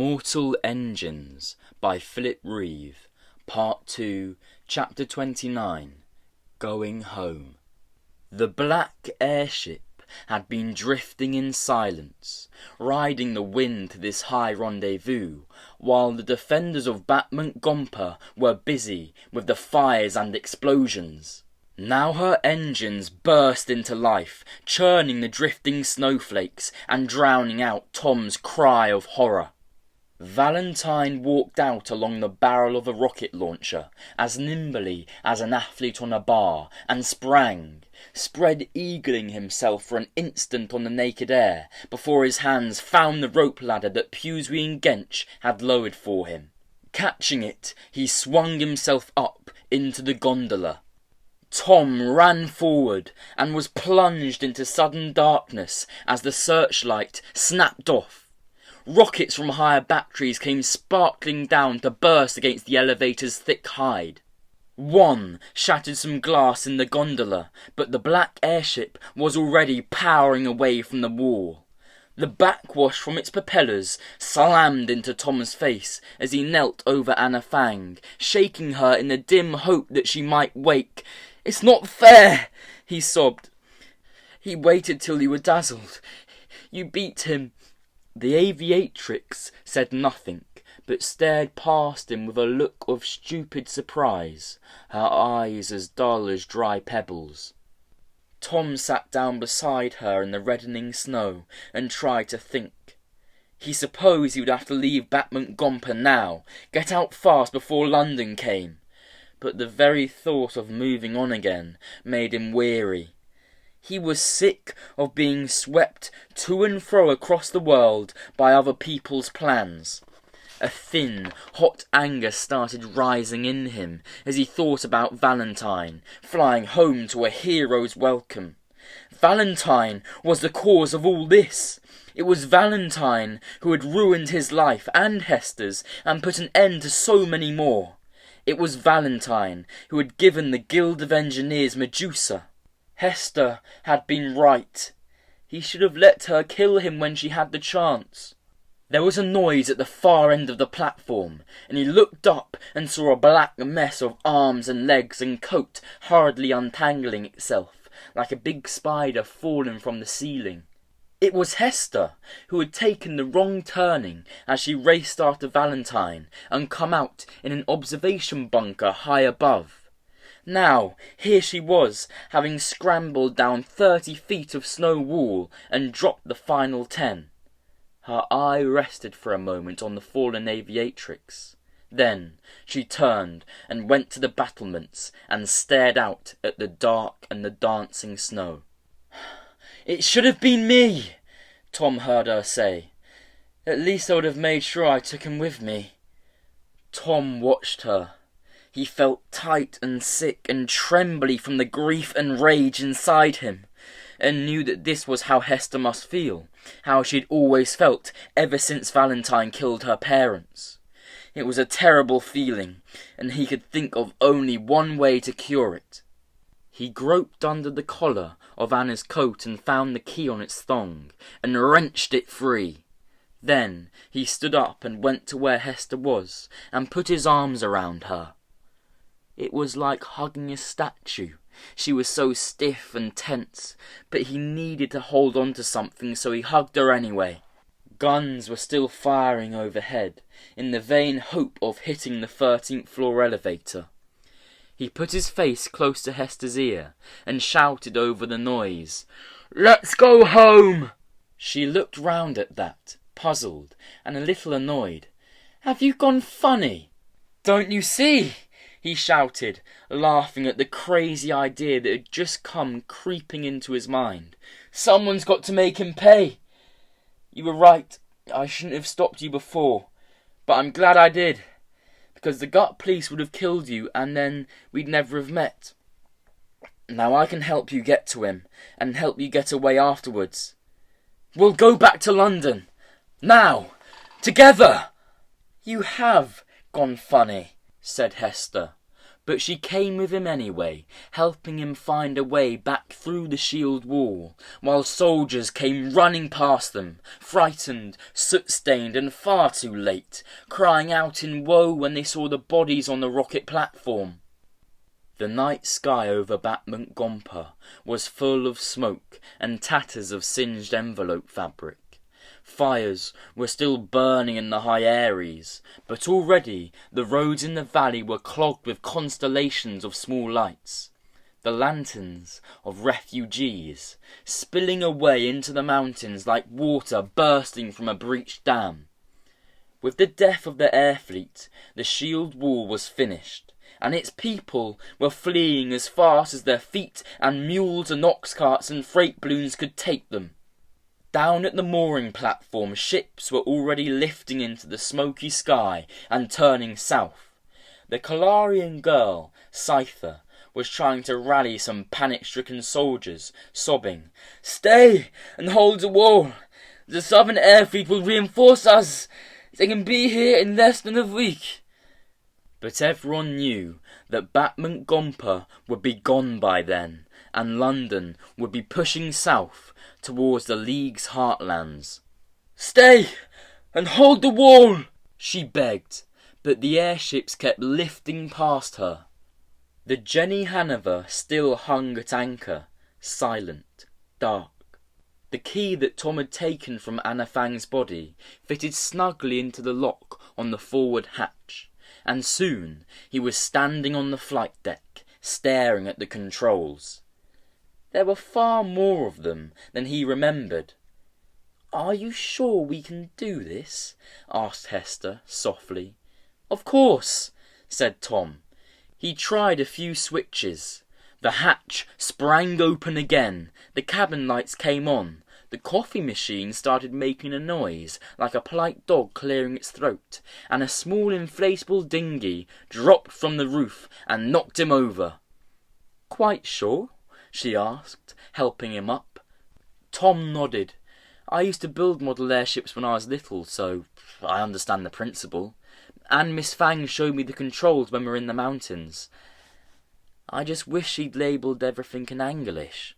Immortal Engines by Philip Reeve, Part 2, Chapter 29, Going Home. The black airship had been drifting in silence, riding the wind to this high rendezvous, while the defenders of Batmont were busy with the fires and explosions. Now her engines burst into life, churning the drifting snowflakes and drowning out Tom's cry of horror. Valentine walked out along the barrel of a rocket launcher, as nimbly as an athlete on a bar, and sprang, spread-eagling himself for an instant on the naked air, before his hands found the rope ladder that Pusey and Gench had lowered for him. Catching it, he swung himself up into the gondola. Tom ran forward and was plunged into sudden darkness as the searchlight snapped off. Rockets from higher batteries came sparkling down to burst against the elevator's thick hide. One shattered some glass in the gondola, but the black airship was already powering away from the wall. The backwash from its propellers slammed into Tom's face as he knelt over Anna Fang, shaking her in the dim hope that she might wake. "It's not fair," he sobbed. "He waited till you were dazzled. You beat him." The aviatrix said nothing, but stared past him with a look of stupid surprise, her eyes as dull as dry pebbles. Tom sat down beside her in the reddening snow and tried to think. He supposed he would have to leave Batmont now, get out fast before London came. But the very thought of moving on again made him weary. He was sick of being swept to and fro across the world by other people's plans. A thin, hot anger started rising in him as he thought about Valentine, flying home to a hero's welcome. Valentine was the cause of all this. It was Valentine who had ruined his life and Hester's and put an end to so many more. It was Valentine who had given the Guild of Engineers Medusa. Hester had been right. He should have let her kill him when she had the chance. There was a noise at the far end of the platform, and he looked up and saw a black mess of arms and legs and coat hurriedly untangling itself, like a big spider fallen from the ceiling. It was Hester, who had taken the wrong turning as she raced after Valentine and come out in an observation bunker high above. Now, here she was, having scrambled down 30 feet of snow wall and dropped the final 10. Her eye rested for a moment on the fallen aviatrix. Then she turned and went to the battlements and stared out at the dark and the dancing snow. "It should have been me," Tom heard her say. "At least I would have made sure I took him with me." Tom watched her. He felt tight and sick and trembly from the grief and rage inside him, and knew that this was how Hester must feel, how she had always felt ever since Valentine killed her parents. It was a terrible feeling, and he could think of only one way to cure it. He groped under the collar of Anna's coat and found the key on its thong, and wrenched it free. Then he stood up and went to where Hester was, and put his arms around her. It was like hugging a statue. She was so stiff and tense, but he needed to hold on to something, so he hugged her anyway. Guns were still firing overhead, in the vain hope of hitting the 13th floor elevator. He put his face close to Hester's ear and shouted over the noise, "Let's go home!" She looked round at that, puzzled and a little annoyed. "Have you gone funny?" "Don't you see?" he shouted, laughing at the crazy idea that had just come creeping into his mind. "Someone's got to make him pay. You were right, I shouldn't have stopped you before, but I'm glad I did, because the gut police would have killed you and then we'd never have met. Now I can help you get to him, and help you get away afterwards. We'll go back to London. Now! Together!" "You have gone funny," said Hester, but she came with him anyway, helping him find a way back through the shield wall, while soldiers came running past them, frightened, soot-stained and far too late, crying out in woe when they saw the bodies on the rocket platform. The night sky over Batmunk Gompa was full of smoke and tatters of singed envelope fabric. Fires were still burning in the high Aries, but already the roads in the valley were clogged with constellations of small lights, the lanterns of refugees, spilling away into the mountains like water bursting from a breached dam. With the death of the air fleet, the shield wall was finished, and its people were fleeing as fast as their feet and mules and ox carts and freight balloons could take them. Down at the mooring platform, ships were already lifting into the smoky sky and turning south. The Kalarian girl, Scyther, was trying to rally some panic-stricken soldiers, sobbing, "Stay and hold the wall! The Southern Air Fleet will reinforce us! They can be here in less than a week!" But everyone knew that Batmunk Gompa would be gone by then, and London would be pushing south towards the League's heartlands. "Stay and hold the wall!" she begged, but the airships kept lifting past her. The Jenny Hanover still hung at anchor, silent, dark. The key that Tom had taken from Anna Fang's body fitted snugly into the lock on the forward hatch, and soon he was standing on the flight deck, staring at the controls. There were far more of them than he remembered. "Are you sure we can do this?" asked Hester softly. "Of course," said Tom. He tried a few switches. The hatch sprang open again, the cabin lights came on, the coffee machine started making a noise like a polite dog clearing its throat, and a small inflatable dinghy dropped from the roof and knocked him over. "Quite sure?" she asked, helping him up. Tom nodded. "I used to build model airships when I was little, so I understand the principle. And Miss Fang showed me the controls when we were in the mountains. I just wish she'd labelled everything in English."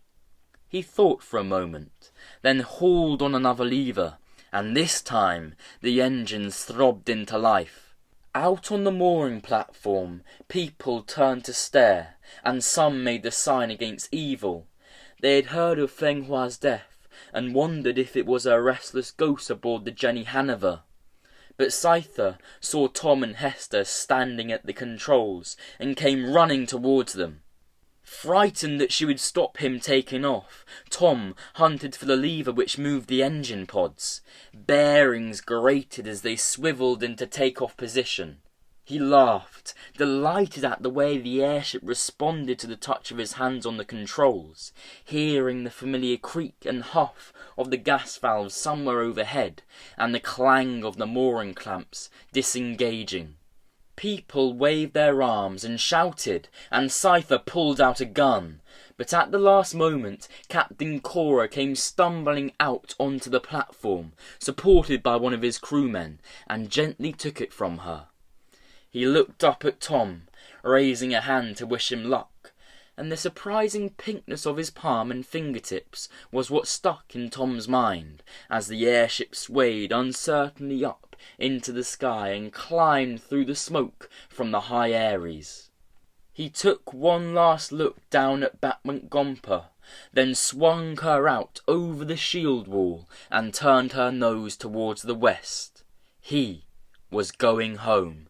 He thought for a moment, then hauled on another lever, and this time the engines throbbed into life. Out on the mooring platform, people turned to stare, and some made the sign against evil. They had heard of Feng Hua's death, and wondered if it was a restless ghost aboard the Jenny Hanover. But Scyther saw Tom and Hester standing at the controls, and came running towards them. Frightened that she would stop him taking off, Tom hunted for the lever which moved the engine pods. Bearings grated as they swivelled into take-off position. He laughed, delighted at the way the airship responded to the touch of his hands on the controls, hearing the familiar creak and huff of the gas valves somewhere overhead, and the clang of the mooring clamps disengaging. People waved their arms and shouted, and Scyther pulled out a gun. But at the last moment, Captain Cora came stumbling out onto the platform, supported by one of his crewmen, and gently took it from her. He looked up at Tom, raising a hand to wish him luck, and the surprising pinkness of his palm and fingertips was what stuck in Tom's mind as the airship swayed uncertainly up into the sky and climbed through the smoke from the high Aries. He took one last look down at Batmunk Gompa, then swung her out over the shield wall and turned her nose towards the west. He was going home.